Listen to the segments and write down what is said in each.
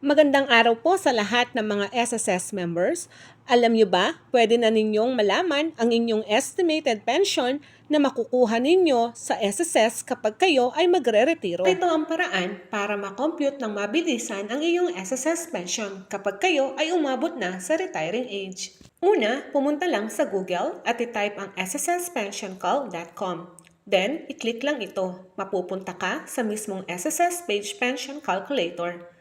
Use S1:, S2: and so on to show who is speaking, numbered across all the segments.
S1: Magandang araw po sa lahat ng mga SSS members. Alam niyo ba, pwede na ninyong malaman ang inyong estimated pension na makukuha ninyo sa SSS kapag kayo ay magre-retiro. Ito ang paraan para makompute ng mabilisan ang iyong SSS pension kapag kayo ay umabot na sa retiring age. Una, pumunta lang sa Google at i-type ang ssspensioncalc.com. Then, i-click lang ito. Mapupunta ka sa mismong SSS Page Pension Calculator.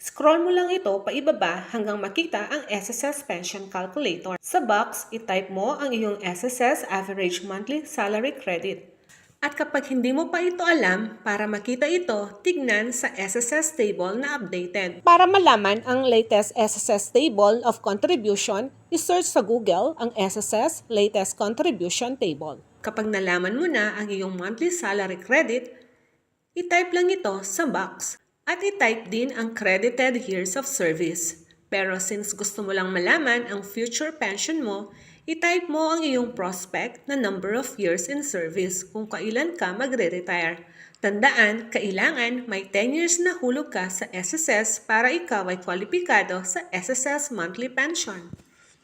S1: Scroll mo lang ito paibaba hanggang makita ang SSS Pension Calculator. Sa box, i-type mo ang iyong SSS Average Monthly Salary Credit. At kapag hindi mo pa ito alam, para makita ito, tignan sa SSS table na updated. Para malaman ang latest SSS Table of Contribution, i-search sa Google ang SSS Latest Contribution Table. Kapag nalaman mo na ang iyong monthly salary credit, i-type lang ito sa box. At i-type din ang credited years of service. Pero since gusto mo lang malaman ang future pension mo, i-type mo ang iyong prospect na number of years in service kung kailan ka magre-retire. Tandaan, kailangan may 10 years na hulog ka sa SSS para ikaw ay kwalipikado sa SSS monthly pension.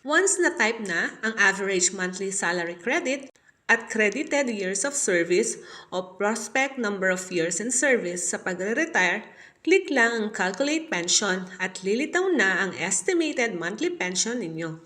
S1: Once na-type na ang average monthly salary credit, at credited years of service o prospect number of years in service sa pagre-retire, click lang ang Calculate Pension at lilitaw na ang estimated monthly pension ninyo.